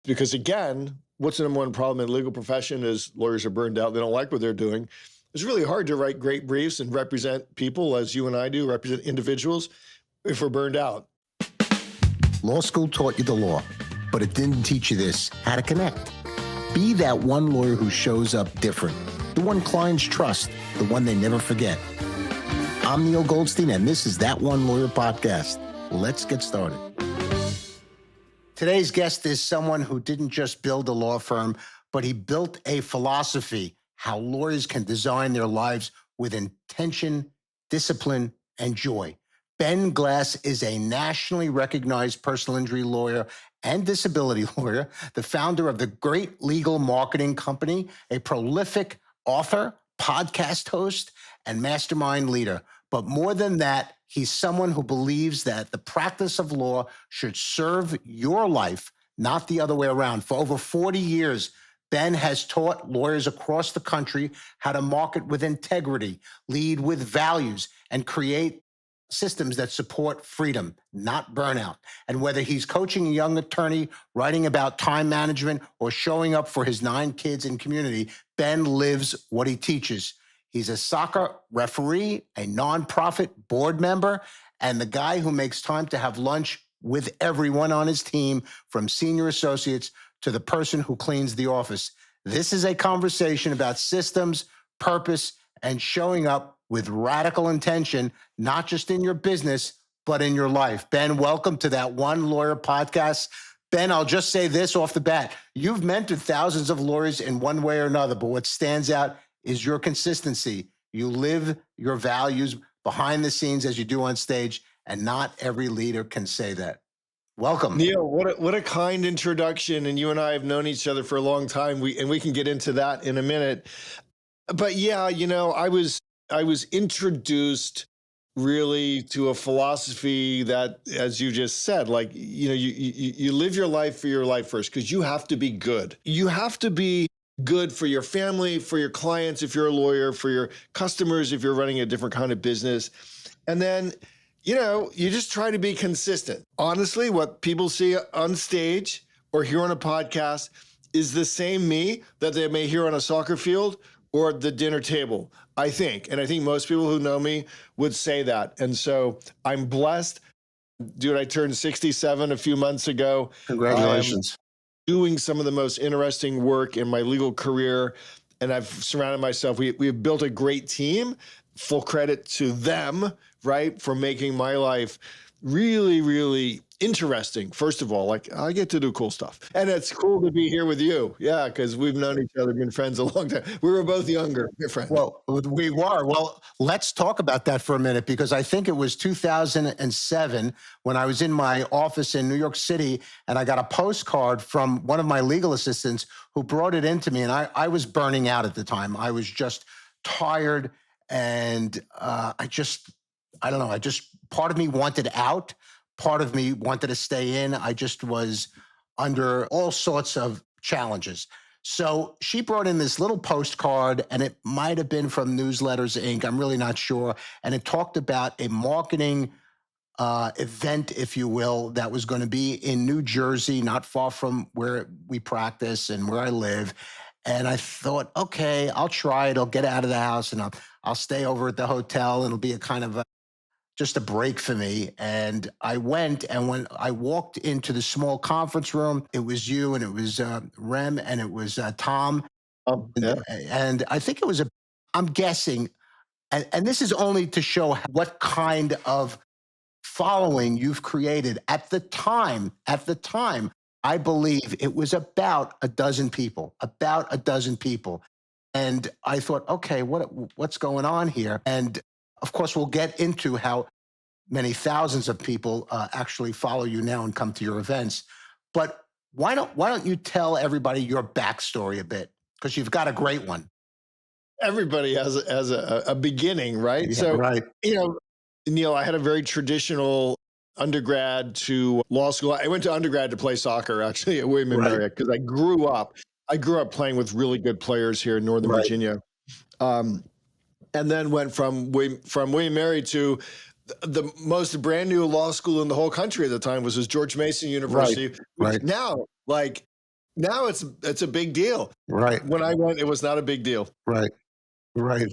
because again, what's the number one problem in the legal profession is lawyers are burned out. They don't like what they're doing. It's really hard to write great briefs and represent people as you and I do, represent individuals if we're burned out. Law school taught you the law, but it didn't teach you this, how to connect. Be that one lawyer who shows up different, the one clients trust, the one they never forget. I'm Neal Goldstein, and this is That One Lawyer Podcast. Let's get started. Today's guest is someone who didn't just build a law firm, but he built a philosophy, how lawyers can design their lives with intention, discipline, and joy. Ben Glass is a nationally recognized personal injury lawyer and disability lawyer, the founder of the Great Legal Marketing Company, a prolific author, podcast host, and mastermind leader. But more than that, he's someone who believes that the practice of law should serve your life, not the other way around. For over 40 years, Ben has taught lawyers across the country how to market with integrity, lead with values, and create systems that support freedom, not burnout. And whether he's coaching a young attorney, writing about time management, or showing up for his 9 kids and community, Ben lives what he teaches. He's a soccer referee, a nonprofit board member, and the guy who makes time to have lunch with everyone on his team, from senior associates to the person who cleans the office. This is a conversation about systems, purpose, and showing up with radical intention, not just in your business, but in your life. Ben, welcome to That One Lawyer Podcast. Ben, I'll just say this off the bat. You've mentored thousands of lawyers in one way or another, but what stands out is your consistency. You live your values behind the scenes as you do on stage, and not every leader can say that. Welcome. Neal, what a kind introduction. And you and I have known each other for a long time. We can get into that in a minute. But yeah, I was introduced really to a philosophy that, as you just said, like, you live your life for your life first, because you have to be good. You have to be good for your family, for your clients, if you're a lawyer, for your customers, if you're running a different kind of business. And then, you just try to be consistent. Honestly, what people see on stage or hear on a podcast is the same me that they may hear on a soccer field or at the dinner table, I think. And I think most people who know me would say that. And so I'm blessed. Dude, I turned 67 a few months ago. Congratulations. Doing some of the most interesting work in my legal career. And I've surrounded myself. We've built a great team. Full credit to them, right, for making my life really, really interesting. First of all, like, I get to do cool stuff. And it's cool to be here with you. Yeah, because we've known each other, been friends a long time. We were both younger, your friends. Well, we were. Well, let's talk about that for a minute, because I think it was 2007 when I was in my office in New York City, and I got a postcard from one of my legal assistants who brought it into me. And I was burning out at the time. I was just tired. And I don't know, part of me wanted out. Part of me wanted to stay in. I just was under all sorts of challenges. So she brought in this little postcard, and it might have been from Newsletters Inc. I'm really not sure. And it talked about a marketing event, if you will, that was going to be in New Jersey, not far from where we practice and where I live. And I thought, okay, I'll try it. I'll get out of the house and I'll stay over at the hotel. It'll be a kind of just a break for me. And I went, and when I walked into the small conference room, it was you, and it was Rem, and it was Tom. Yeah. And I think it was I'm guessing, and this is only to show what kind of following you've created. At the time, I believe it was about a dozen people. And I thought, okay, what's going on here? And of course, we'll get into how many thousands of people actually follow you now and come to your events. But why don't you tell everybody your backstory a bit? Because you've got a great one. Everybody has a beginning, right? Yeah, so, right. Neal, I had a very traditional undergrad to law school. I went to undergrad to play soccer, actually, at William & Mary, because I grew up playing with really good players here in Northern Virginia. And then went from William & Mary to the most brand new law school in the whole country at the time, was George Mason University, which now, like, Now it's a big deal. Right, When I went, it was not a big deal. right, right,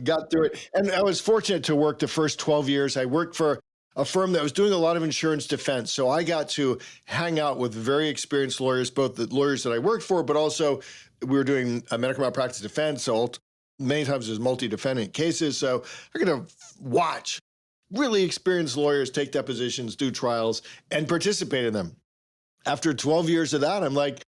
Got through it. And I was fortunate to work the first 12 years. I worked for a firm that was doing a lot of insurance defense. So I got to hang out with very experienced lawyers, both the lawyers that I worked for, but also we were doing a medical malpractice defense. So many times there's multi-defendant cases. So I got to watch really experienced lawyers take depositions, do trials, and participate in them. After 12 years of that, I'm like,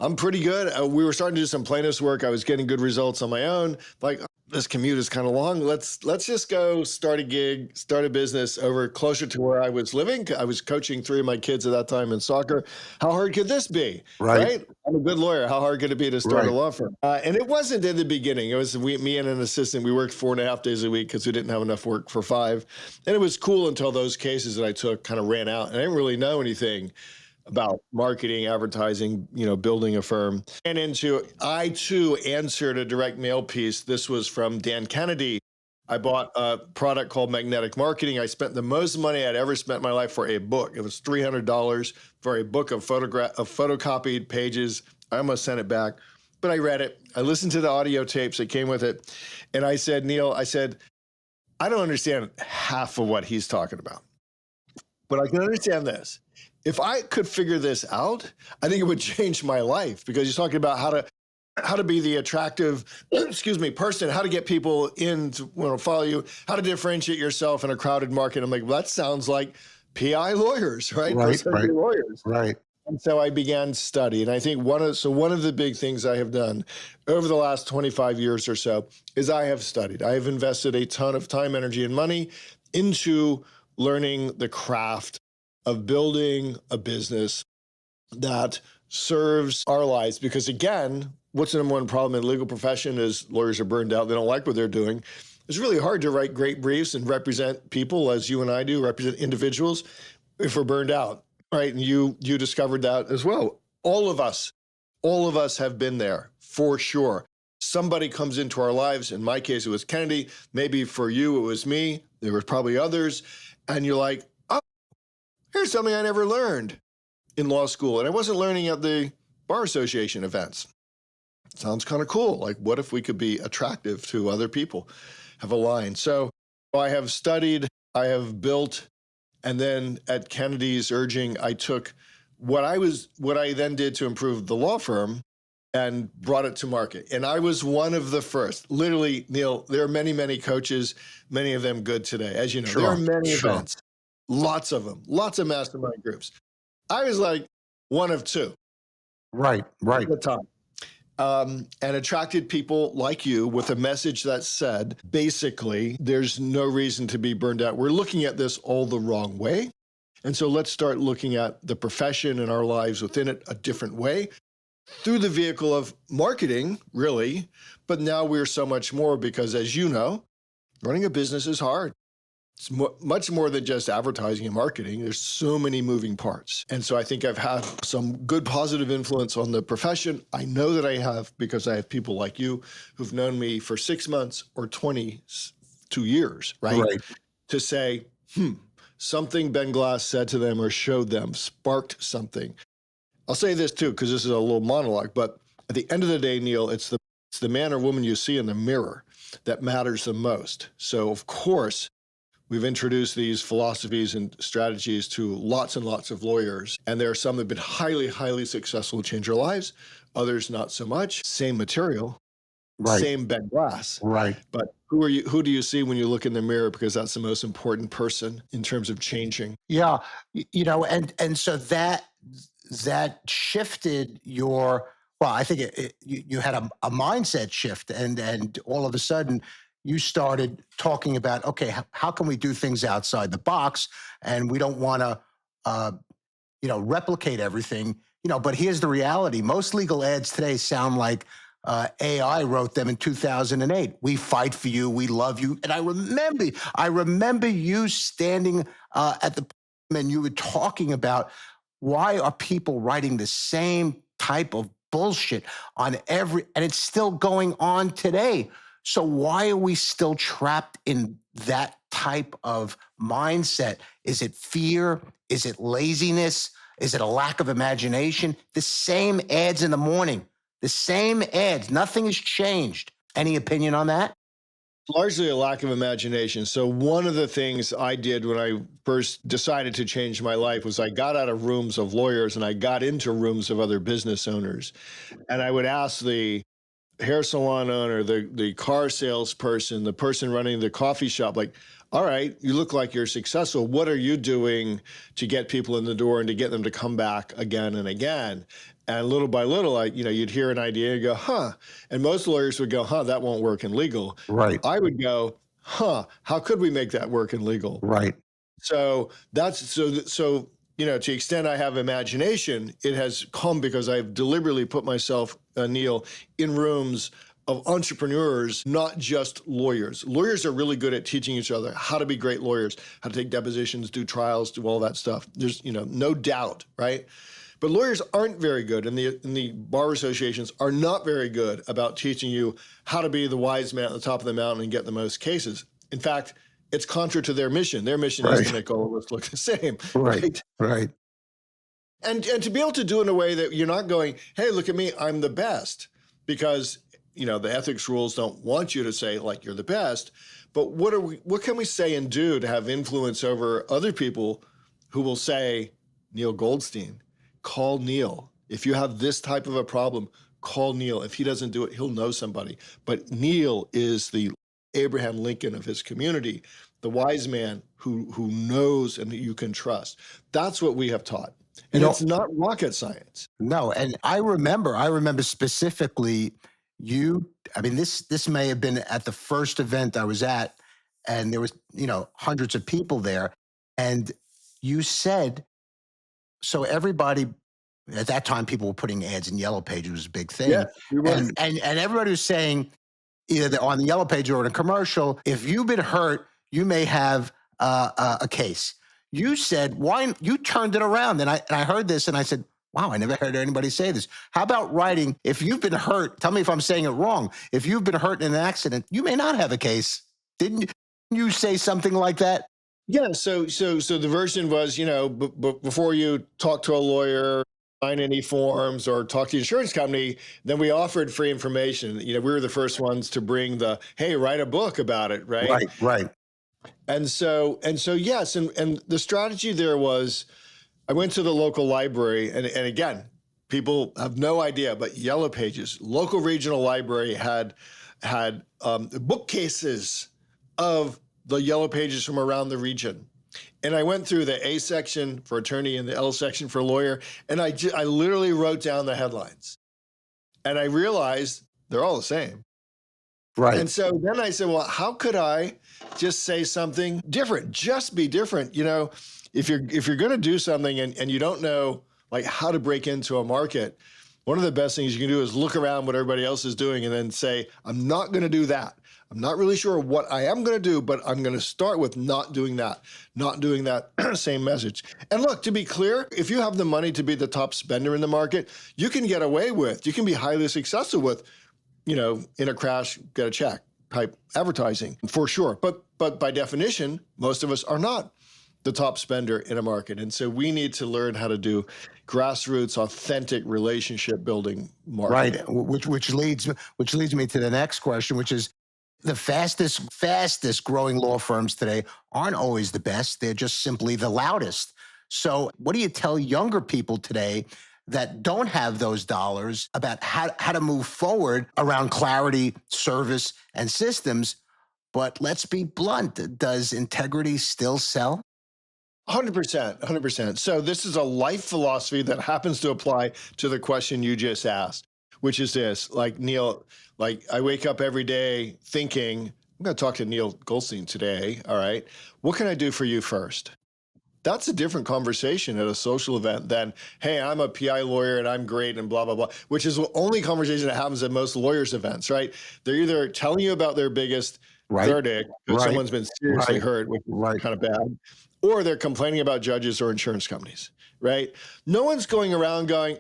I'm pretty good. We were starting to do some plaintiff's work. I was getting good results on my own. Like, this commute is kind of long. Let's just go start a gig, start a business over closer to where I was living. I was coaching 3 of my kids at that time in soccer. How hard could this be? right, Right? I'm a good lawyer. How hard could it be to start a right. law firm? And it wasn't in the beginning. It was me and an assistant. We worked 4.5 days a week because we didn't have enough work for 5. And it was cool until those cases that I took kind of ran out. And I didn't really know anything about marketing, advertising, building a firm. And I too answered a direct mail piece. This was from Dan Kennedy. I bought a product called Magnetic Marketing. I spent the most money I'd ever spent in my life for a book. It was $300 for a book of photocopied pages. I almost sent it back, but I read it. I listened to the audio tapes that came with it. And I said, Neal, I don't understand half of what he's talking about, but I can understand this. If I could figure this out, I think it would change my life, because he's talking about how to be the attractive, person, how to get people in to follow you, how to differentiate yourself in a crowded market. I'm like, well, that sounds like PI lawyers, right? Right, right, Lawyers. right. And so I began study. And I think one of the big things I have done over the last 25 years or so is I have studied. I have invested a ton of time, energy, and money into learning the craft of building a business that serves our lives. Because again, what's the number one problem in the legal profession is lawyers are burned out. They don't like what they're doing. It's really hard to write great briefs and represent people as you and I do, represent individuals, if we're burned out, right? And you discovered that as well. All of us have been there for sure. Somebody comes into our lives. In my case, it was Kennedy. Maybe for you, it was me. There were probably others. And you're like, oh, here's something I never learned in law school. And I wasn't learning at the Bar Association events. Sounds kind of cool. Like, what if we could be attractive to other people, have a line? So I have studied, I have built, and then at Kennedy's urging, I took what I then did to improve the law firm and brought it to market. And I was one of the first. Literally, Neal, there are many, many coaches, many of them good today. As you know, there are many events, lots of them, lots of mastermind groups. I was like one of 2. Right, right. At the time. And attracted people like you with a message that said, basically, there's no reason to be burned out. We're looking at this all the wrong way. And so let's start looking at the profession and our lives within it a different way through the vehicle of marketing, really. But now we're so much more, because as you know, running a business is hard. It's much more than just advertising and marketing. There's so many moving parts. And so I think I've had some good positive influence on the profession. I know that I have, because I have people like you who've known me for 6 months or 22 years, right? Right. To say, something Ben Glass said to them or showed them sparked something. I'll say this too, because this is a little monologue, but at the end of the day, Neal, it's the man or woman you see in the mirror that matters the most. So of course, we've introduced these philosophies and strategies to lots and lots of lawyers, and there are some that have been highly, highly successful to change their lives, others not so much. Same material, Right. same Ben Glass. Right. But who do you see when you look in the mirror? Because that's the most important person in terms of changing. Yeah. And so that shifted your, well, I think you had a mindset shift, and all of a sudden you started talking about, okay, how can we do things outside the box? And we don't want to, replicate everything, but here's the reality. Most legal ads today sound like AI wrote them in 2008. We fight for you. We love you. And I remember you standing at the podium, and you were talking about, why are people writing the same type of bullshit and it's still going on today. So why are we still trapped in that type of mindset? Is it fear? Is it laziness? Is it a lack of imagination? The same ads in the morning, the same ads. Nothing has changed. Any opinion on that? Largely a lack of imagination. So one of the things I did when I first decided to change my life was I got out of rooms of lawyers and I got into rooms of other business owners. And I would ask the hair salon owner, the car salesperson, the person running the coffee shop, like, all right, you look like you're successful. What are you doing to get people in the door and to get them to come back again and again? And little by little, you'd hear an idea and go, huh. And most lawyers would go, huh, that won't work in legal. Right, I would go, huh, how could we make that work in legal? right. So to the extent I have imagination, it has come because I've deliberately put myself, Neal, in rooms of entrepreneurs, not just lawyers. Lawyers are really good at teaching each other how to be great lawyers, how to take depositions, do trials, do all that stuff. There's, no doubt, right? But lawyers aren't very good, and the bar associations are not very good about teaching you how to be the wise man at the top of the mountain and get the most cases. In fact, it's contra to their mission. Their mission is Right. to make all of us look the same, Right, right? right. And to be able to do it in a way that you're not going, hey, look at me, I'm the best, because the ethics rules don't want you to say like you're the best. But what can we say and do to have influence over other people who will say, Neal Goldstein, call Neal. If you have this type of a problem, call Neal. If he doesn't do it, he'll know somebody. But Neal is the Abraham Lincoln of his community, the wise man who knows and you can trust. That's what we have taught. And it's not rocket science. No, and I remember specifically this may have been at the first event I was at, and there was, hundreds of people there. And you said, so everybody at that time, people were putting ads in Yellow Pages, was a big thing. Yeah, we were. And everybody was saying, either on the Yellow Page or in a commercial, if you've been hurt, you may have a case. You said, why? You turned it around. And I heard this and I said, wow, I never heard anybody say this. How about writing, if you've been hurt, tell me if I'm saying it wrong. If you've been hurt in an accident, you may not have a case. Didn't you say something like that? Yeah. So the version was, before you talk to a lawyer, sign any forms or talk to the insurance company, then we offered free information. We were the first ones to bring hey, write a book about it, right? Right, right. And so yes, and the strategy there was, I went to the local library, and again, people have no idea, but Yellow Pages, local regional library had bookcases of the Yellow Pages from around the region. And I went through the A section for attorney and the L section for lawyer, and I literally wrote down the headlines. And I realized they're all the same. Right. And so then I said, well, how could I just say something different? Just be different. If you're going to do something and you don't know like how to break into a market, one of the best things you can do is look around what everybody else is doing and then say, I'm not going to do that. I'm not really sure what I am going to do, but I'm going to start with not doing that same message. And look, to be clear, if you have the money to be the top spender in the market, you can get away with, you can be highly successful with, in a crash, get a check type advertising for sure. But by definition, most of us are not the top spender in a market. And so we need to learn how to do grassroots, authentic relationship building marketing. Right. Which leads me to the next question, which is the fastest growing law firms today aren't always the best. They're just simply the loudest. So what do you tell younger people today that don't have those dollars about how to move forward around clarity, service, and systems? But let's be blunt. Does integrity still sell? 100%, 100%. So this is a life philosophy that happens to apply to the question you just asked, which is this, like Neal, like I wake up every day thinking, I'm going to talk to Neal Goldstein today. All right. What can I do for you first? That's a different conversation at a social event than, hey, I'm a PI lawyer and I'm great and blah, blah, blah, which is the only conversation that happens at most lawyers events, right? They're either telling you about their biggest verdict, because someone's been seriously hurt, which is kind of bad, or they're complaining about judges or insurance companies, right? No one's going around going,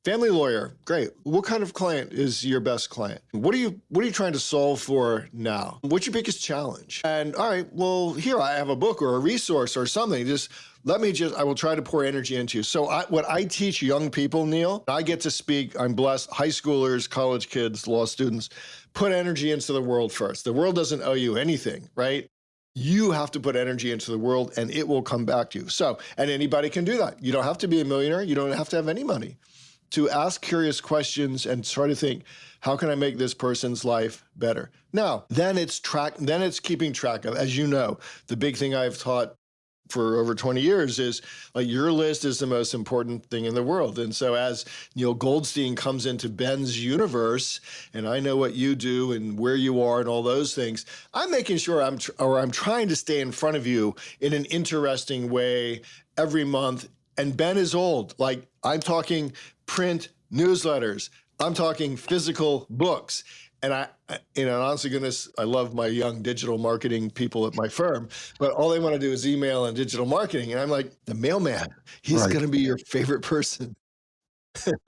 Family lawyer, great. What kind of client is your best client? What are you trying to solve for now? What's your biggest challenge? And all right, well, here I have a book or a resource or something. I will try to pour energy into you. So what I teach young people, Neal, I get to speak, I'm blessed, high schoolers, college kids, law students, put energy into the world first. The world doesn't owe you anything, right? You have to put energy into the world and it will come back to you. So, and anybody can do that. You don't have to be a millionaire. You don't have to have any money to ask curious questions and try to think, how can I make this person's life better? Now, then it's keeping track of, as you know, the big thing I've taught for over 20 years is like your list is the most important thing in the world. And so as Neal Goldstein comes into Ben's universe and I know what you do and where you are and all those things, I'm making sure I'm trying to stay in front of you in an interesting way every month. And Ben is old. Like I'm talking print newsletters. I'm talking physical books. And honest to goodness, I love my young digital marketing people at my firm, but all they want to do is email and digital marketing. And I'm like, the mailman, he's going to be your favorite person.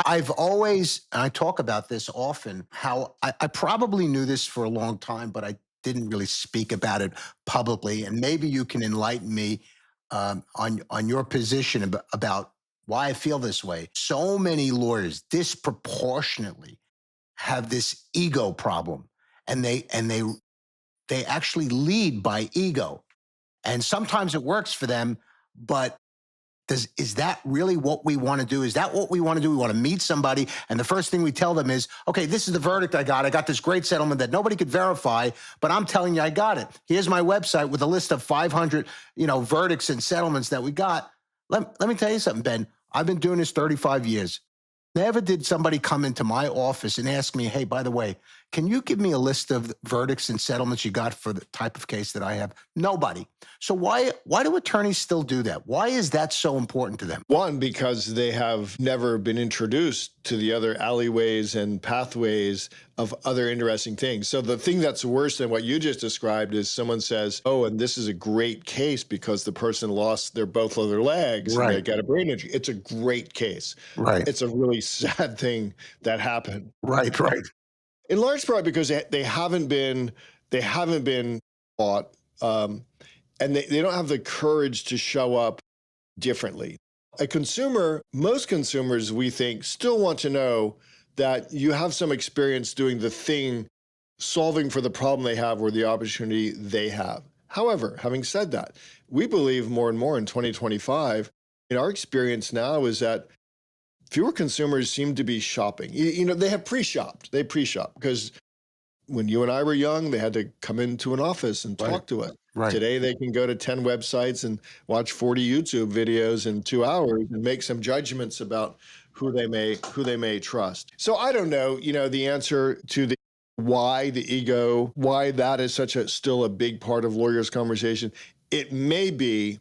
I've always, and I talk about this often, how I probably knew this for a long time, but I didn't really speak about it publicly. And maybe you can enlighten me on your position about why I feel this way. So many lawyers disproportionately have this ego problem, and they actually lead by ego. And sometimes it works for them, but is that really what we want to do? Is that what we want to do? We want to meet somebody, and the first thing we tell them is, okay, this is the verdict I got. I got this great settlement that nobody could verify, but I'm telling you I got it. Here's my website with a list of 500, verdicts and settlements that we got. Let me tell you something, Ben. I've been doing this 35 years. Never did somebody come into my office and ask me, hey, by the way, can you give me a list of verdicts and settlements you got for the type of case that I have? Nobody. So why do attorneys still do that? Why is that so important to them? One, because they have never been introduced to the other alleyways and pathways of other interesting things. So the thing that's worse than what you just described is someone says, oh, and this is a great case because the person lost both of their legs and they got a brain injury. It's a great case. Right. It's a really sad thing that happened. Right. In large part because they haven't been taught, and they don't have the courage to show up differently. Most consumers, we think, still want to know that you have some experience doing the thing, solving for the problem they have or the opportunity they have. However, having said that, we believe more and more in 2025, in our experience now is that fewer consumers seem to be shopping. They have pre-shopped. They pre-shop because when you and I were young, they had to come into an office and talk to us. Right. Today, they can go to 10 websites and watch 40 YouTube videos in 2 hours and make some judgments about who they may trust. So I don't know, the answer to why the ego, why that is still a big part of lawyers' conversation. It may be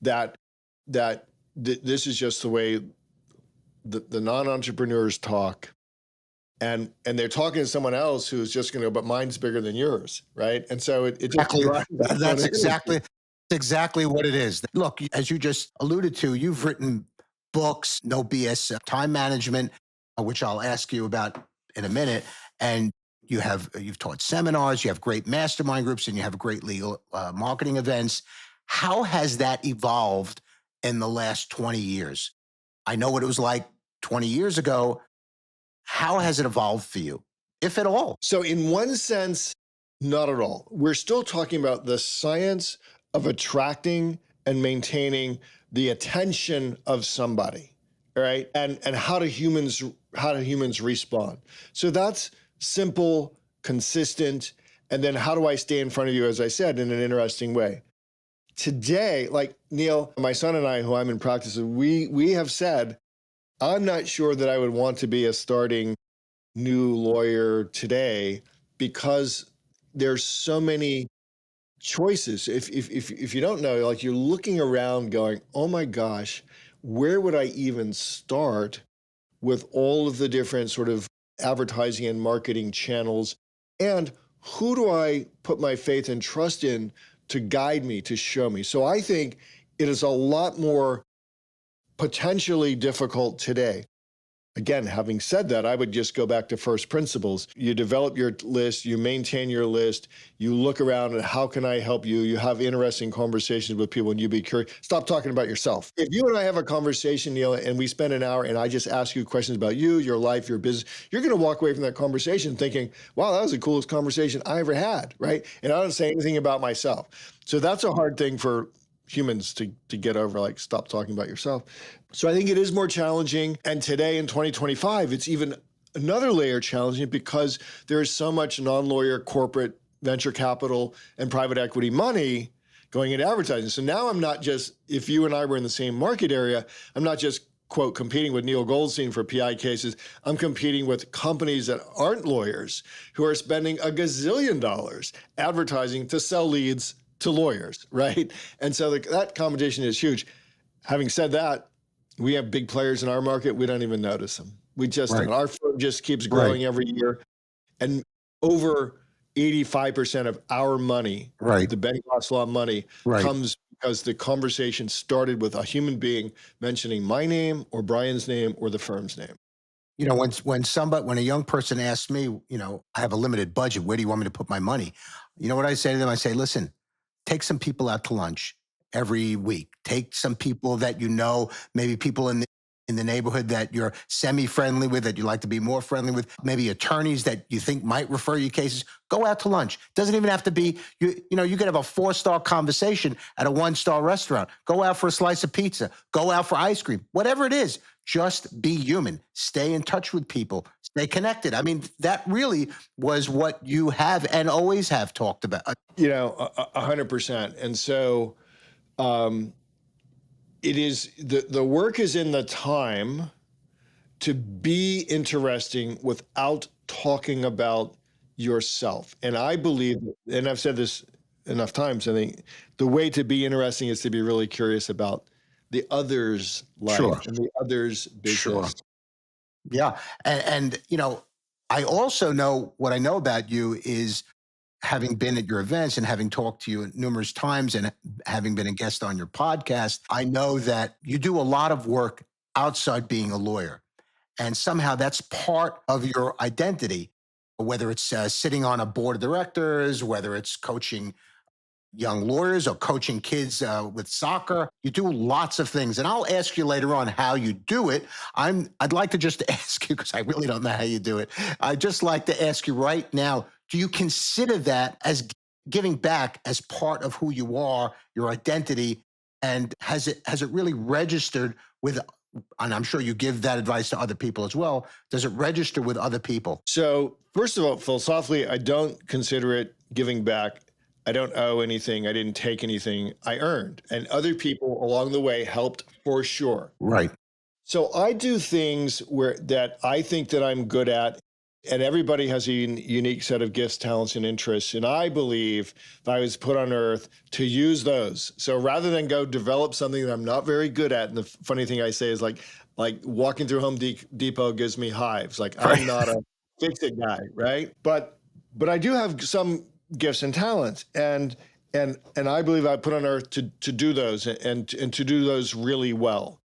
that this is just the way the non-entrepreneurs talk, and they're talking to someone else who's just going to go, but mine's bigger than yours, right? And so it just that's exactly what it is. Look, as you just alluded to, you've written books, No BS, Time Management, which I'll ask you about in a minute, and you've taught seminars, you have great mastermind groups, and you have great legal marketing events. How has that evolved in the last 20 years? I know what it was like 20 years ago. How has it evolved for you, if at all? So in one sense, not at all. We're still talking about the science of attracting and maintaining the attention of somebody, right? And how do humans respond? So that's simple, consistent, and then how do I stay in front of you, as I said, in an interesting way? Today, like Neal, my son and I, who I'm in practice with, we have said, I'm not sure that I would want to be a starting new lawyer today because there's so many choices. If you don't know, like you're looking around going, oh my gosh, where would I even start with all of the different sort of advertising and marketing channels? And who do I put my faith and trust in to guide me, to show me? So I think it is a lot more potentially difficult today. Again, having said that, I would just go back to first principles. You develop your list, you maintain your list, you look around and how can I help you? You have interesting conversations with people and you be curious. Stop talking about yourself. If you and I have a conversation, Neal, and we spend an hour and I just ask you questions about you, your life, your business, you're going to walk away from that conversation thinking, wow, that was the coolest conversation I ever had, right? And I don't say anything about myself. So that's a hard thing for humans to get over, like stop talking about yourself. So I think it is more challenging. And today in 2025, it's even another layer challenging because there is so much non-lawyer corporate venture capital and private equity money going into advertising. So now I'm not just, if you and I were in the same market area, I'm not just quote, competing with Neal Goldstein for PI cases. I'm competing with companies that aren't lawyers who are spending a gazillion dollars advertising to sell leads to lawyers, right? And so that competition is huge. Having said that, we have big players in our market. We don't even notice them. We just don't. Our firm just keeps growing every year. And over 85% of our money, the Ben law money, comes because the conversation started with a human being mentioning my name or Brian's name or the firm's name. You know, when a young person asks me, you know, I have a limited budget, where do you want me to put my money? You know what I say to them? I say, listen, take some people out to lunch every week. Take some people that you know, maybe people in the neighborhood that you're semi-friendly with, that you like to be more friendly with, maybe attorneys that you think might refer you cases. Go out to lunch. Doesn't even have to be, you know, you could have a 4-star conversation at a 1-star restaurant. Go out for a slice of pizza. Go out for ice cream. Whatever it is, just be human. Stay in touch with people. Stay connected. I mean, that really was what you have and always have talked about. You know, 100%. And so it is, the work is in the time to be interesting without talking about yourself. And I believe, and I've said this enough times, I think the way to be interesting is to be really curious about the other's life and the other's business. Yeah. And, you know, I also know what I know about you is having been at your events and having talked to you numerous times and having been a guest on your podcast, I know that you do a lot of work outside being a lawyer. And somehow that's part of your identity, whether it's sitting on a board of directors, whether it's coaching young lawyers or coaching kids with soccer. You do lots of things. And I'll ask you later on how you do it. I'd like to just ask you, because I really don't know how you do it. I'd just like to ask you right now, do you consider that as giving back as part of who you are, your identity? And has it really registered with, and I'm sure you give that advice to other people as well, does it register with other people? So first of all, philosophically, I don't consider it giving back. I don't owe anything. I didn't take anything. I earned. And other people along the way helped for sure. Right. So I do things that I think that I'm good at. And everybody has a unique set of gifts, talents, and interests. And I believe that I was put on earth to use those. So rather than go develop something that I'm not very good at, and the funny thing I say is like walking through Home Depot gives me hives. Like I'm not a fix-it guy, right? But I do have some gifts and talents, and I believe I put on earth to do those and to do those really well.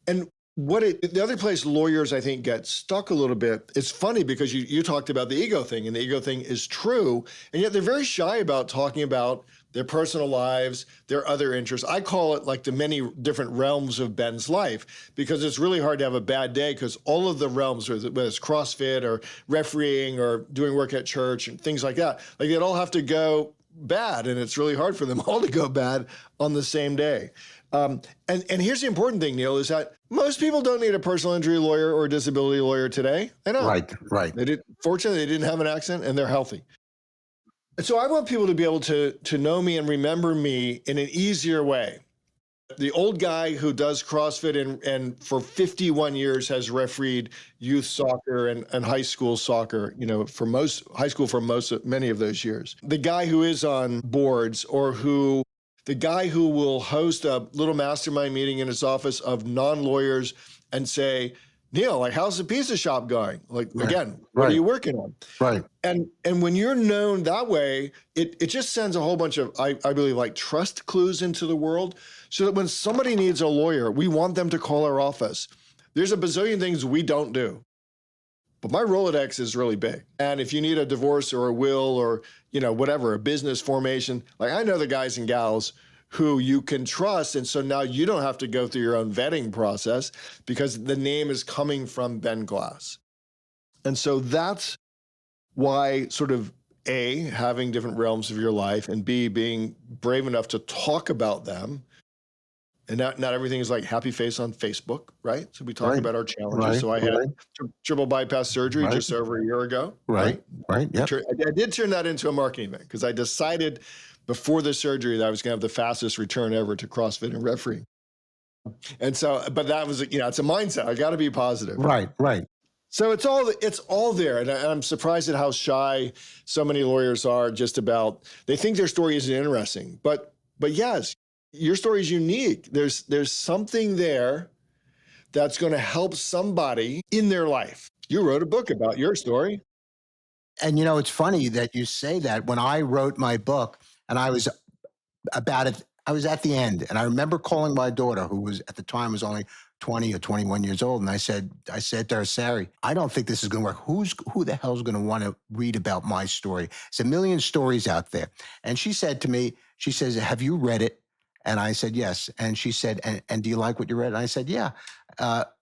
And the other place lawyers, I think, get stuck a little bit, it's funny because you talked about the ego thing, and the ego thing is true, and yet they're very shy about talking about their personal lives, their other interests. I call it like the many different realms of Ben's life, because it's really hard to have a bad day because all of the realms, whether it's CrossFit or refereeing or doing work at church and things like that, like they'd all have to go bad, and it's really hard for them all to go bad on the same day. And here's the important thing, Neal, is that most people don't need a personal injury lawyer or a disability lawyer today. They don't. Right. Fortunately, they didn't have an accident and they're healthy. And so I want people to be able to know me and remember me in an easier way. The old guy who does CrossFit and for 51 years has refereed youth soccer and high school soccer, you know, for many of those years. The guy who is on boards the guy who will host a little mastermind meeting in his office of non-lawyers and say, Neal, like, how's the pizza shop going? Like, again, what are you working on? Right. And when you're known that way, it just sends a whole bunch of, I believe, like trust clues into the world, so that when somebody needs a lawyer, we want them to call our office. There's a bazillion things we don't do, but my Rolodex is really big. And if you need a divorce or a will or, whatever, a business formation, like I know the guys and gals who you can trust. And so now you don't have to go through your own vetting process because the name is coming from Ben Glass. And so that's why sort of A, having different realms of your life, and B, being brave enough to talk about them. And not everything is like happy face on Facebook, right? So we talk Right. about our challenges. Right. So I had Right. triple bypass surgery Right. just over a year ago, Right. right? Right. Yep. I did turn that into a marketing event because I decided before the surgery that I was going to have the fastest return ever to CrossFit and refereeing. And so, but that was, it's a mindset. I got to be positive. Right. Right. So it's all there. And I'm surprised at how shy so many lawyers are just about, they think their story isn't interesting, but yes, your story is unique. There's something there that's going to help somebody in their life. You wrote a book about your story. And it's funny that you say that. When I wrote my book and I was about it, I was at the end, and I remember calling my daughter, who was at the time was only 20 or 21 years old, and I said to her, Sari, I don't think this is going to work. Who the hell is going to want to read about my story? There's a million stories out there. And she said to me, she says, have you read it? And I said, yes. And she said, and do you like what you read? And I said, yeah.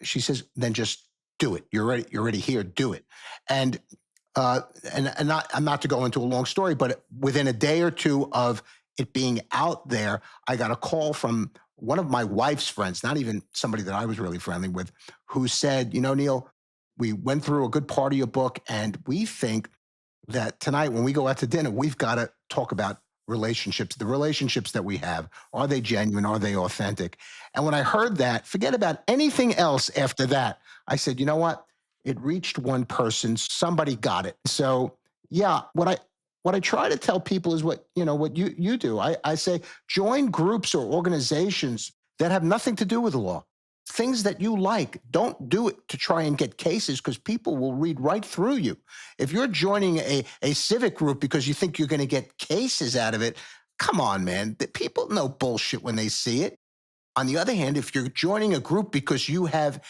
She says, then just do it. You're already here. Do it. And I'm not to go into a long story, but within a day or two of it being out there, I got a call from one of my wife's friends, not even somebody that I was really friendly with, who said, Neal, we went through a good part of your book, and we think that tonight when we go out to dinner, we've got to talk about relationships, the relationships that we have. Are they genuine? Are they authentic? And when I heard that, forget about anything else after that. I said, you know what? It reached one person. Somebody got it. So yeah, what I try to tell people is what you do. I say join groups or organizations that have nothing to do with the law. Things that you like. Don't do it to try and get cases, because people will read right through you. If you're joining a civic group because you think you're going to get cases out of it, come on, man. The people know bullshit when they see it. On the other hand, if you're joining a group because you have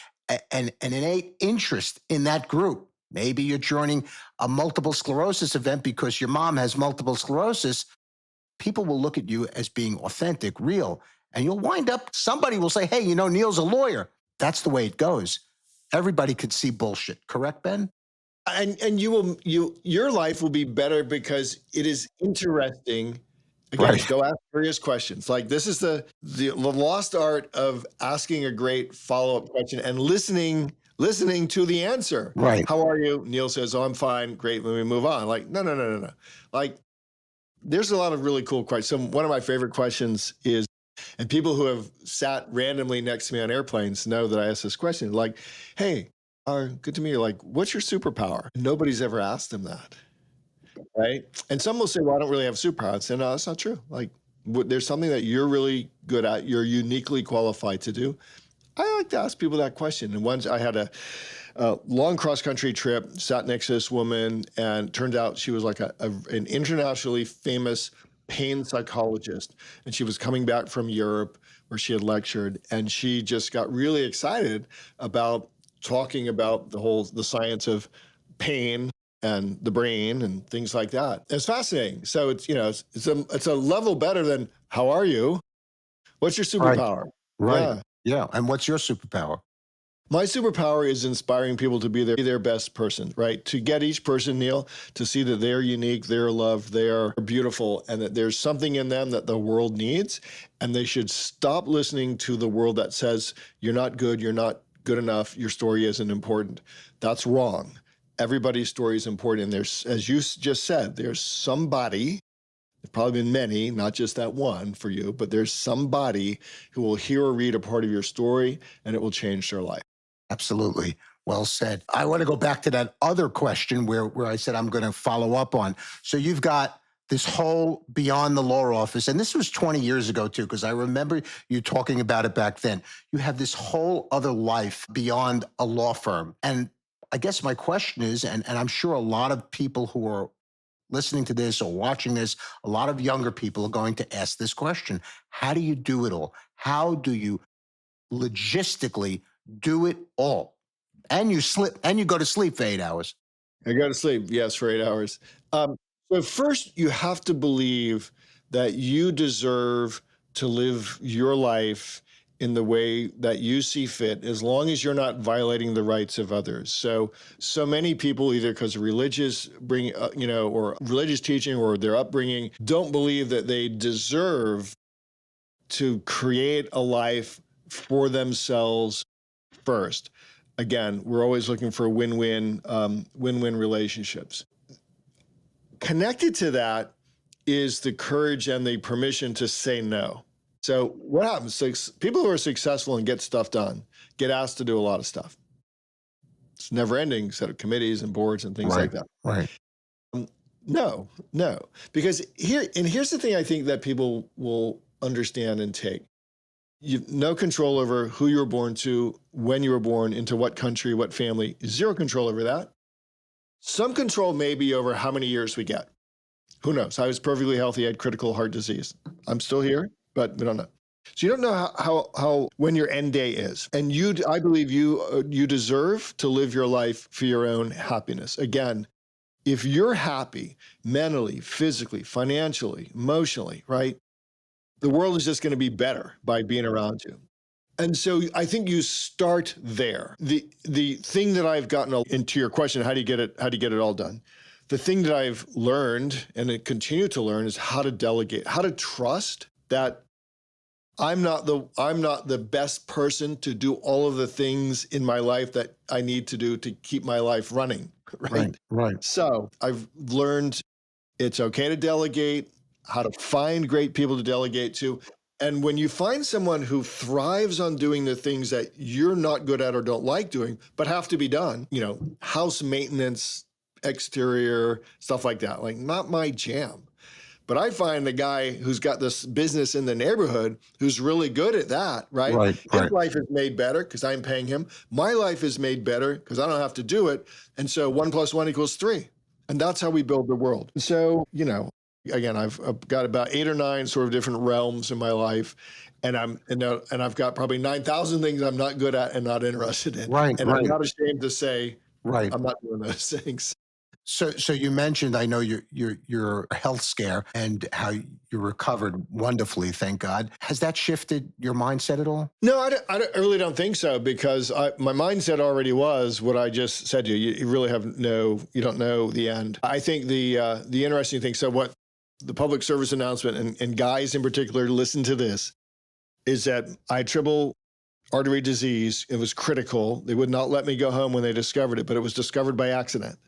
an innate interest in that group, maybe you're joining a multiple sclerosis event because your mom has multiple sclerosis, people will look at you as being authentic, real, and you'll wind up, somebody will say, hey, Neal's a lawyer. That's the way it goes. Everybody could see bullshit. Correct, Ben? And your life will be better because it is interesting. Again, Right. go ask curious questions. Like this is the lost art of asking a great follow-up question and listening to the answer. Right. How are you? Neal says, oh, I'm fine. Great. Let me move on. Like, no. Like, there's a lot of really cool questions. So one of my favorite questions is, and people who have sat randomly next to me on airplanes know that I ask this question, like, hey, good to meet you. Like, what's your superpower? Nobody's ever asked them that, right? And some will say, well, I don't really have a superpower. I say, no, that's not true. Like, there's something that you're really good at, you're uniquely qualified to do. I like to ask people that question. And once I had a long cross-country trip, sat next to this woman, and turned out she was like an internationally famous pain psychologist. And she was coming back from Europe where she had lectured, and she just got really excited about talking about the science of pain and the brain and things like that. It's fascinating. So it's a level better than how are you? What's your Right. superpower? Right. Yeah. Yeah. And what's your superpower? My superpower is inspiring people to be their best person, right? To get each person, Neal, to see that they're unique, they're loved, they're beautiful, and that there's something in them that the world needs. And they should stop listening to the world that says, you're not good enough, your story isn't important. That's wrong. Everybody's story is important. And there's, as you just said, there's somebody, there's probably been many, not just that one for you, but there's somebody who will hear or read a part of your story and it will change their life. Absolutely. Well said. I want to go back to that other question where I said I'm going to follow up on. So you've got this whole beyond the law office, and this was 20 years ago too, because I remember you talking about it back then. You have this whole other life beyond a law firm. And I guess my question is, and I'm sure a lot of people who are listening to this or watching this, a lot of younger people are going to ask this question. How do you do it all? How do you logistically Do it all. And you slip and you go to sleep for 8 hours. I go to sleep, yes, for 8 hours. So first, you have to believe that you deserve to live your life in the way that you see fit, as long as you're not violating the rights of others. So many people, either because of religious or religious teaching or their upbringing, don't believe that they deserve to create a life for themselves first. Again, we're always looking for win-win relationships. Connected to that is the courage and the permission to say no. So what happens? So people who are successful and get stuff done get asked to do a lot of stuff. It's never ending set of committees and boards and things like that. Right. No, no, because here's the thing I think that people will understand and take. You've no control over who you were born to, when you were born, into what country, what family. Zero control over that. Some control maybe over how many years we get. Who knows? I was perfectly healthy. I had critical heart disease. I'm still here, but we don't know. So you don't know how when your end day is, and I believe you deserve to live your life for your own happiness. Again, if you're happy mentally, physically, financially, emotionally, right? The world is just going to be better by being around you. And so I think you start there. The thing that I've gotten into your question, how do you get it all done? The thing that I've learned and continue to learn is how to delegate, how to trust that I'm not the best person to do all of the things in my life that I need to do to keep my life running, right? Right. So I've learned it's okay to delegate, how to find great people to delegate to. And when you find someone who thrives on doing the things that you're not good at or don't like doing, but have to be done, house maintenance, exterior, stuff like that, like not my jam. But I find the guy who's got this business in the neighborhood who's really good at that, right? His life is made better because I'm paying him. My life is made better because I don't have to do it. And so 1 + 1 = 3. And that's how we build the world. So, again, I've got about 8 or 9 sort of different realms in my life. And I've got probably 9,000 things I'm not good at and not interested in. And I'm not ashamed to say, I'm not doing those things. So you mentioned, I know your health scare and how you recovered wonderfully, thank God. Has that shifted your mindset at all? No, I really don't think so, because my mindset already was what I just said to you. You really you don't know the end. I think the interesting thing, so what the public service announcement, and guys in particular, listen to this, is that I had triple artery disease. It was critical. They would not let me go home when they discovered it, but it was discovered by accident.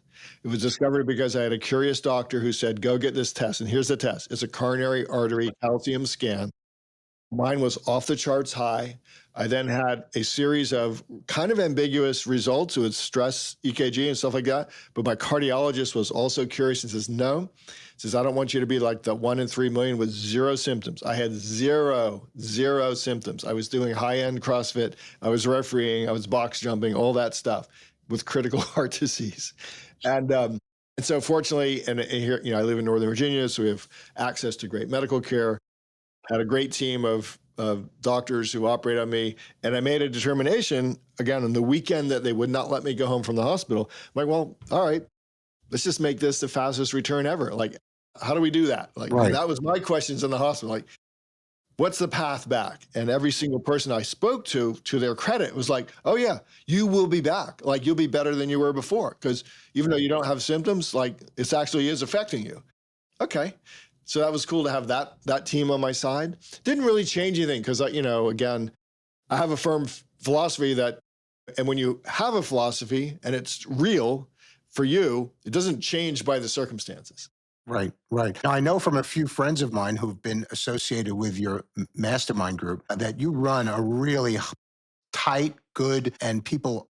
It was discovered because I had a curious doctor who said, go get this test. And here's the test. It's a coronary artery calcium scan. Mine was off the charts high. I then had a series of kind of ambiguous results with stress EKG and stuff like that. But my cardiologist was also curious and says, no. Says, I don't want you to be like the 1 in 3 million with zero symptoms. I had zero symptoms. I was doing high-end CrossFit. I was refereeing. I was box jumping, all that stuff with critical heart disease. And so fortunately, and here, I live in Northern Virginia, so we have access to great medical care. Had a great team of doctors who operate on me. And I made a determination, again, on the weekend that they would not let me go home from the hospital. I'm like, well, all right, let's just make this the fastest return ever. Like, how do we do that? Like, that was my questions in the hospital. Like, what's the path back? And every single person I spoke to their credit, was like, oh yeah, you will be back. Like, you'll be better than you were before. Because even though you don't have symptoms, like, it actually is affecting you. Okay. So that was cool to have that team on my side. Didn't really change anything because, again, I have a firm philosophy that, and when you have a philosophy and it's real for you, it doesn't change by the circumstances. Right. Now, I know from a few friends of mine who've been associated with your mastermind group that you run a really tight, good, and people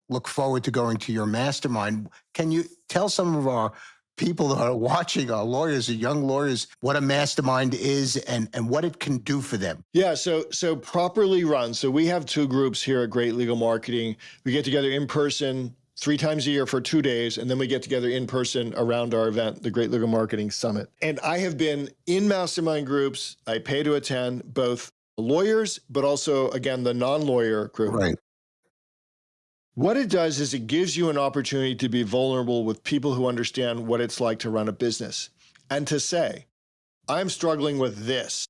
look forward to going to your mastermind. Can you tell some of our people that are watching, our lawyers, young lawyers, what a mastermind is and what it can do for them? Yeah, so properly run. So we have 2 groups here at Great Legal Marketing. We get together in person 3 times a year for 2 days, and then we get together in person around our event, the Great Legal Marketing Summit. And I have been in mastermind groups. I pay to attend, both lawyers, but also, again, the non-lawyer group. Right. What it does is it gives you an opportunity to be vulnerable with people who understand what it's like to run a business and to say, I'm struggling with this.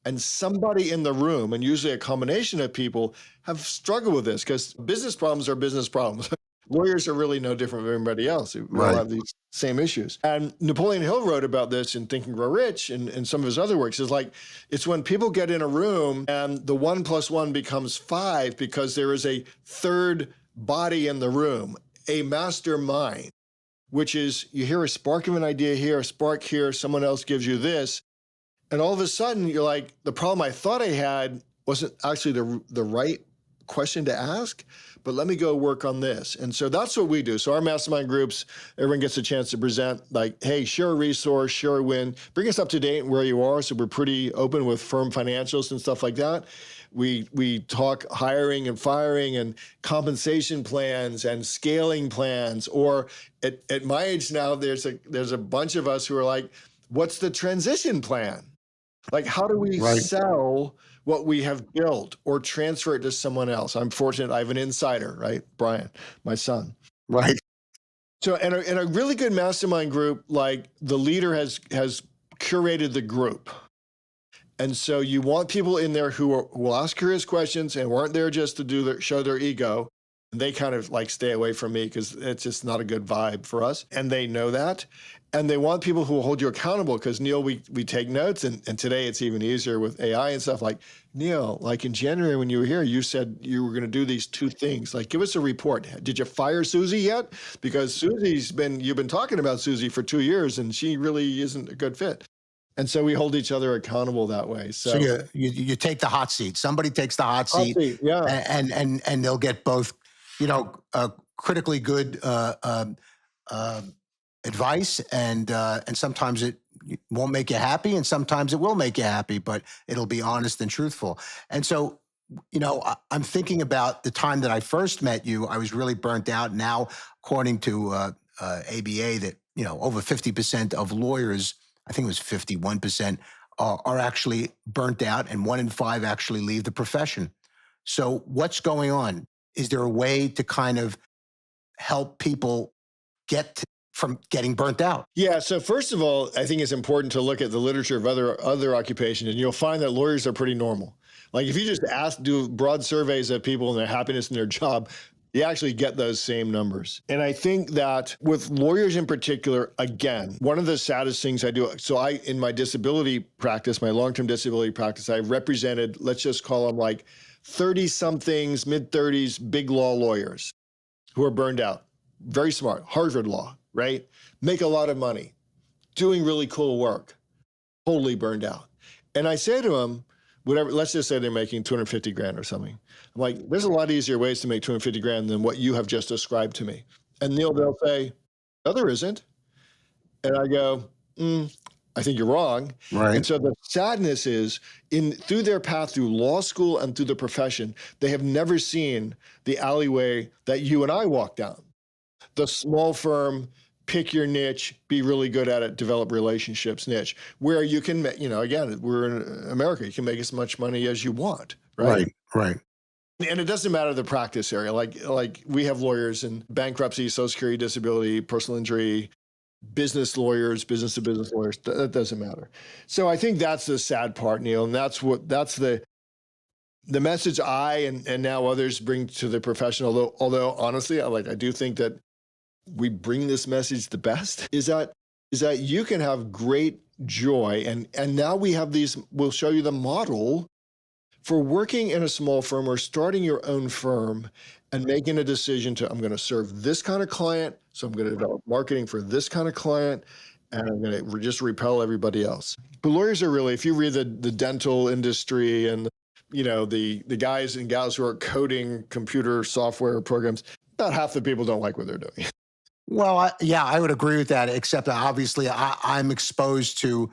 And somebody in the room, and usually a combination of people, have struggled with this because business problems are business problems. Lawyers are really no different from everybody else. We all Right. have these same issues. And Napoleon Hill wrote about this in Think and Grow Rich and some of his other works. Is like, it's when people get in a room and the 1+1 becomes 5 because there is a third body in the room, a mastermind, which is you hear a spark of an idea here, a spark here, someone else gives you this. And all of a sudden, you're like, the problem I thought I had wasn't actually the right question to ask, but let me go work on this. And so that's what we do. So our mastermind groups, everyone gets a chance to present like, hey, share a resource, share a win, bring us up to date where you are. So we're pretty open with firm financials and stuff like that. We talk hiring and firing and compensation plans and scaling plans. Or at my age now, there's a bunch of us who are like, what's the transition plan? Like, how do we Right. sell what we have built or transfer it to someone else? I'm fortunate I have an insider, right? Brian, my son. Right. So in a really good mastermind group, like the leader has curated the group. And so you want people in there who will ask curious questions and weren't there just to show their ego. And they kind of like stay away from me because it's just not a good vibe for us. And they know that. And they want people who will hold you accountable because Neal, we take notes. And today it's even easier with AI and stuff like, Neal, like in January when you were here, you said you were going to do these 2 things. Like, give us a report. Did you fire Susie yet? Because you've been talking about Susie for 2 years and she really isn't a good fit. And so we hold each other accountable that way. So you take the hot seat. Somebody takes the hot seat, yeah, and they'll get both, critically good advice, and sometimes it won't make you happy, and sometimes it will make you happy, but it'll be honest and truthful. And so, I'm thinking about the time that I first met you. I was really burnt out. Now, according to ABA, that over 50% of lawyers, I think it was 51%, are actually burnt out, and 1 in 5 actually leave the profession. So, what's going on? Is there a way to kind of help people from getting burnt out? Yeah. So first of all, I think it's important to look at the literature of other occupations, and you'll find that lawyers are pretty normal. Like if you just do broad surveys of people and their happiness in their job, you actually get those same numbers. And I think that with lawyers in particular, again, one of the saddest things I do, so in my disability practice, my long-term disability practice, I represented, let's just call them like 30-somethings, mid-30s, big law lawyers who are burned out, very smart, Harvard law, right? Make a lot of money, doing really cool work, totally burned out. And I say to them, whatever, let's just say they're making 250 grand or something. I'm like, there's a lot easier ways to make 250 grand than what you have just described to me. And Neal, they'll say, no, there isn't. And I go, I think you're wrong. Right. And so the sadness is through their path through law school and through the profession, they have never seen the alleyway that you and I walk down. The small firm, pick your niche, be really good at it, develop relationships niche, where you can, again, we're in America, you can make as much money as you want, right? Right. And it doesn't matter the practice area. Like we have lawyers in bankruptcy, Social Security, disability, personal injury, business lawyers, business to business lawyers. That doesn't matter. So I think that's the sad part, Neal, and that's the message I and now others bring to the profession. Although honestly, I do think that we bring this message the best is that you can have great joy. And now we have we'll show you the model for working in a small firm or starting your own firm and making a decision I'm going to serve this kind of client. So I'm going to develop marketing for this kind of client, and I'm going to just repel everybody else. But lawyers are really, if you read the dental industry and, the guys and gals who are coding computer software programs, about half the people don't like what they're doing. Well, I would agree with that, except obviously I'm exposed to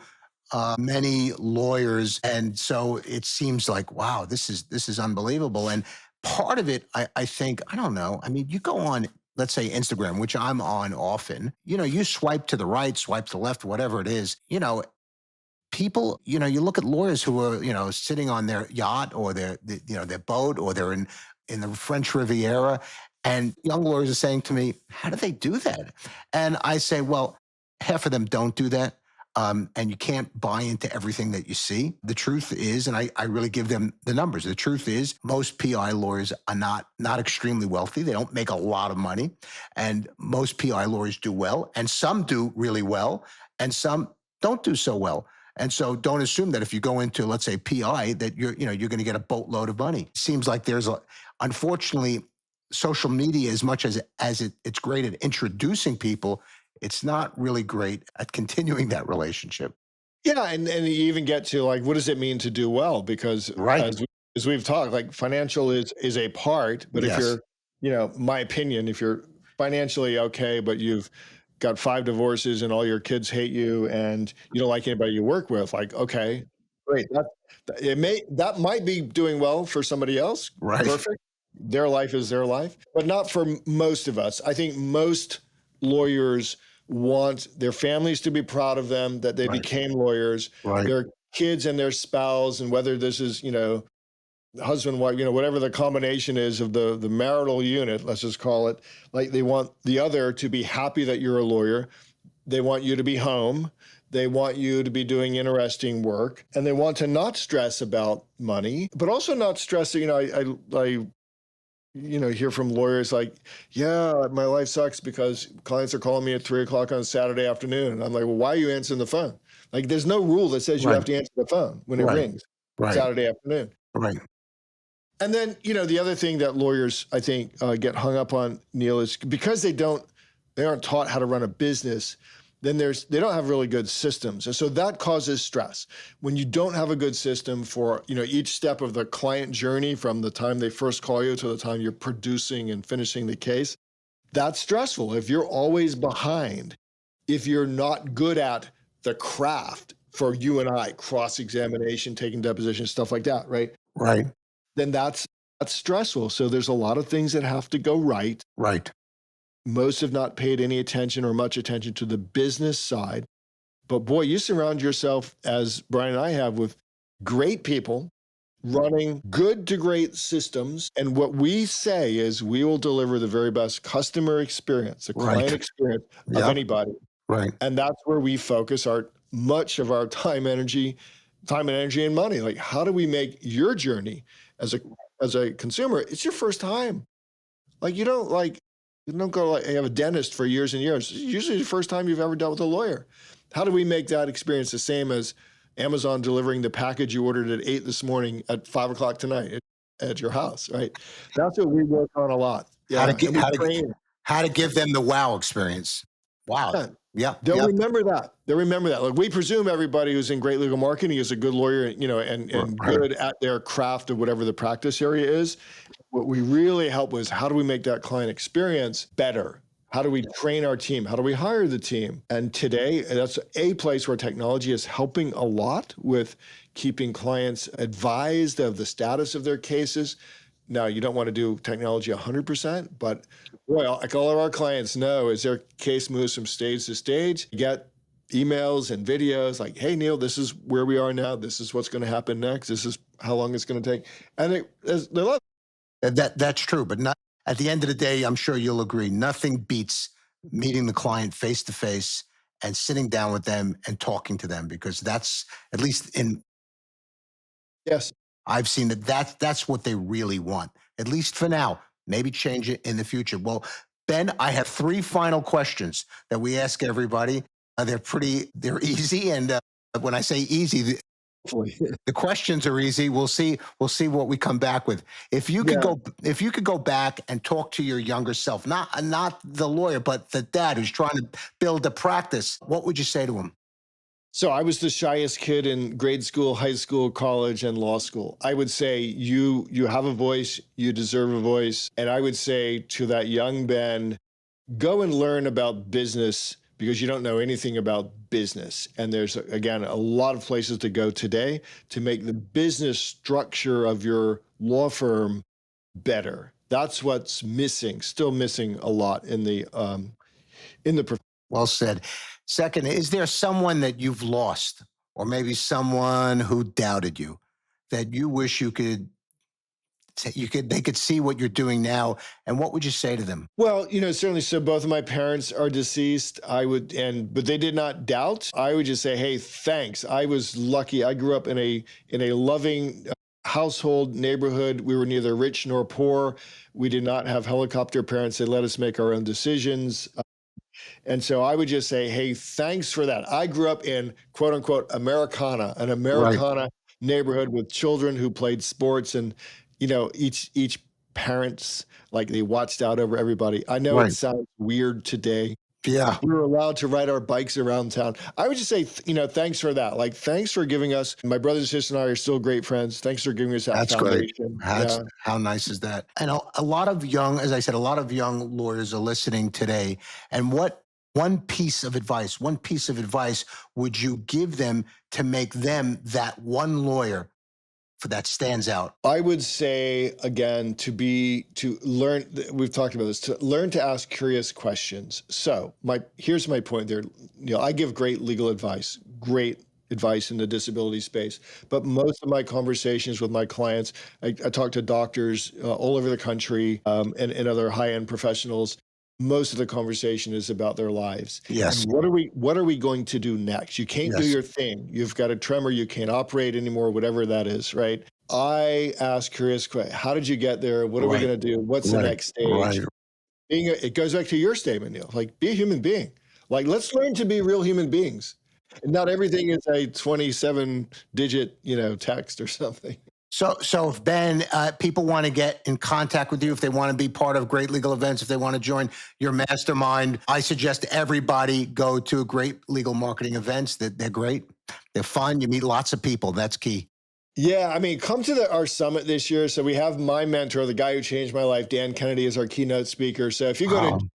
many lawyers. And so it seems like, wow, this is unbelievable. And part of it, I think, I don't know. I mean, you go on, let's say Instagram, which I'm on often, you swipe to the right, swipe to the left, whatever it is, people, you look at lawyers who are, sitting on their yacht or their boat, or they're in the French Riviera, And young lawyers are saying to me, how do they do that? And I say, well, half of them don't do that. And you can't buy into everything that you see. The truth is, and I really give them the numbers. The truth is, most PI lawyers are not extremely wealthy. They don't make a lot of money, and most PI lawyers do well, and some do really well, and some don't do so well. And so, don't assume that if you go into, let's say, PI, that you're going to get a boatload of money. It seems like unfortunately, social media, as much as it's great at introducing people, it's not really great at continuing that relationship. Yeah, and you even get to like, what does it mean to do well? Because Right. as we've talked, like financial is a part, but if Yes. you're, my opinion, if you're financially okay, but you've got 5 divorces and all your kids hate you and you don't like anybody you work with, like, okay, great. That might be doing well for somebody else. Right. Perfect. Their life is their life, but not for most of us. I think most lawyers want their families to be proud of them that they Right. became lawyers, Right. their kids and their spouse, and whether this is, husband, wife, whatever the combination is of the marital unit, let's just call it, like they want the other to be happy that you're a lawyer. They want you to be home. They want you to be doing interesting work, and they want to not stress about money, but also not stress. I hear from lawyers like, yeah, my life sucks because clients are calling me at 3 o'clock on Saturday afternoon. And I'm like, well, why are you answering the phone? Like, there's no rule that says you Right. have to answer the phone when it Right. rings Right. Saturday afternoon. Right. And then, the other thing that lawyers, I think, get hung up on, Neal, is because they aren't taught how to run a business. Then they don't have really good systems, and so that causes stress. When you don't have a good system for each step of the client journey, from the time they first call you to the time you're producing and finishing the case, that's stressful. If you're always behind, if you're not good at the craft for you and I, cross-examination, taking depositions, stuff like that, right? Right. Then that's stressful. So there's a lot of things that have to go right. Right. Most have not paid any attention or much attention to the business side. But boy, you surround yourself, as Brian and I have, with great people running good to great systems. And what we say is we will deliver the very best customer experience, the client Right. experience of Yep. anybody. Right. And that's where we focus much of our time and energy and money. Like, how do we make your journey as a consumer? It's your first time. Like, you don't go like have a dentist for years and years. It's usually the first time you've ever dealt with a lawyer. How do we make that experience the same as Amazon delivering the package you ordered at 8 this morning at 5 o'clock tonight at your house, right? That's what we work on a lot. How to Yeah. get And we train. how to give them the wow experience. Wow. Yeah. Yep. They'll Yep. remember that. They'll remember that. Like, we presume everybody who's in great legal marketing is a good lawyer, and Right. good at their craft of whatever the practice area is. What we really help with is, how do we make that client experience better? How do we train our team? How do we hire the team? And today, that's a place where technology is helping a lot with keeping clients advised of the status of their cases. Now, you don't want to do technology 100%, but boy, like all of our clients know, as their case moves from stage to stage, you get emails and videos like, hey, Neal, this is where we are now. This is what's going to happen next. This is how long it's going to take. And they love. That's true, but not at the end of the day, I'm sure you'll agree, nothing beats meeting the client face to face and sitting down with them and talking to them, because that's, at least in Yes. I've seen that's what they really want, at least for now. Maybe change it in the future. Well, Ben, I have three final questions that we ask everybody. They're easy, and when I say easy, Hopefully. the questions are easy. We'll see what we come back with. Yeah. If you could go back and talk to your younger self, not the lawyer, but the dad who's trying to build a practice, what would you say to him? So I was the shyest kid in grade school, high school, college, and law school. I would say you have a voice, you deserve a voice. And I would say to that young Ben, go and learn about business, because you don't know anything about business. And there's, again, a lot of places to go today to make the business structure of your law firm better. That's what's missing, still missing a lot in the. Well said. Second, is there someone that you've lost, or maybe someone who doubted you, that you wish you could they could see what you're doing now. And what would you say to them? Well, certainly. So both of my parents are deceased. But they did not doubt. I would just say, hey, thanks. I was lucky. I grew up in a loving household neighborhood. We were neither rich nor poor. We did not have helicopter parents. They let us make our own decisions. And so I would just say, hey, thanks for that. I grew up in quote unquote Americana, an Right. Americana neighborhood with children who played sports, and each parents, like, they watched out over everybody. I know it Right. sounds weird today. Yeah. We were allowed to ride our bikes around town. I would just say, thanks for that. Like, thanks for giving us, my brothers and sisters and I are still great friends. Thanks for giving us that That's great. foundation. That's Yeah. how nice is that? And a lot of young, as I said, a lot of young lawyers are listening today. And what one piece of advice would you give them to make them that one lawyer that stands out? I would say, again, to learn, we've talked about this, to learn to ask curious questions. So here's my point there. I give great legal advice, great advice in the disability space. But most of my conversations with my clients, I talk to doctors all over the country, and other high-end professionals. Most of the conversation is about their lives. Yes. And what are we going to do next? You can't do Yes. your thing. You've got a tremor. You can't operate anymore, whatever that is, right? I ask curious questions. How did you get there? What are we Right. going to do? What's the Right. next stage? Right. It goes back to your statement, Neal. Like, be a human being. Like, let's learn to be real human beings. And not everything is a 27-digit, text or something. So if Ben, people want to get in contact with you, if they want to be part of Great Legal Events, if they want to join your mastermind, I suggest everybody go to Great Legal Marketing Events. They're great. They're fun. You meet lots of people. That's key. Yeah, I mean, come to our summit this year. So we have my mentor, the guy who changed my life, Dan Kennedy, is our keynote speaker. So if you go to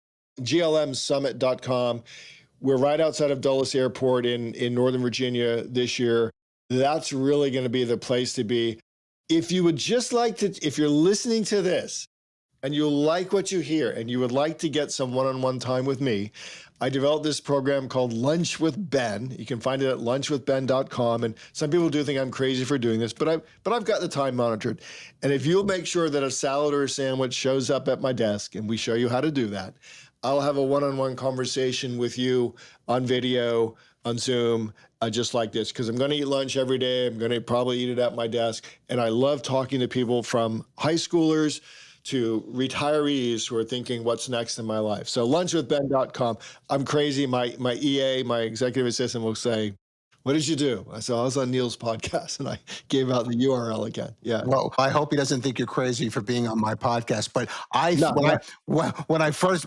glmsummit.com, we're right outside of Dulles Airport in Northern Virginia this year. That's really going to be the place to be. If you would just like to, if you're listening to this and you like what you hear and you would like to get some one-on-one time with me, I developed this program called Lunch with Ben. You can find it at lunchwithben.com. And some people do think I'm crazy for doing this, but I've got the time monitored. And if you'll make sure that a salad or a sandwich shows up at my desk and we show you how to do that, I'll have a one-on-one conversation with you on video, on Zoom, just like this, because I'm going to eat lunch every day. I'm going to probably eat it at my desk. And I love talking to people from high schoolers to retirees who are thinking, what's next in my life? So lunchwithben.com. I'm crazy. My EA, my executive assistant, will say, what did you do? I said, I was on Neal's podcast, and I gave out the URL again. Yeah. Well, I hope he doesn't think you're crazy for being on my podcast. But when I first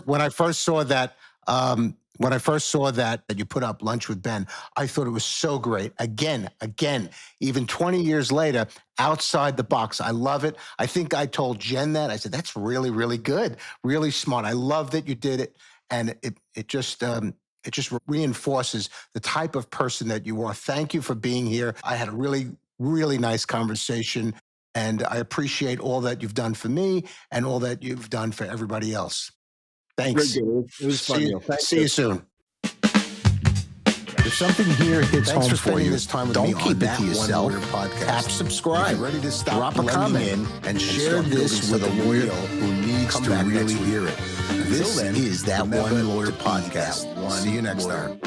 saw that, that you put up Lunch with Ben, I thought it was so great. Again, even 20 years later, outside the box. I love it. I think I told Jen that. I said, that's really, really good, really smart. I love that you did it. And it just reinforces the type of person that you are. Thank you for being here. I had a really, really nice conversation, and I appreciate all that you've done for me and all that you've done for everybody else. Thanks. It was fun, Neal. See you soon. If something here hits home for you, this time with don't keep it to yourself. Tap subscribe. Ready to stop? Drop a comment and share this with a lawyer who needs to really hear it. This is That One Lawyer Podcast. See you next time.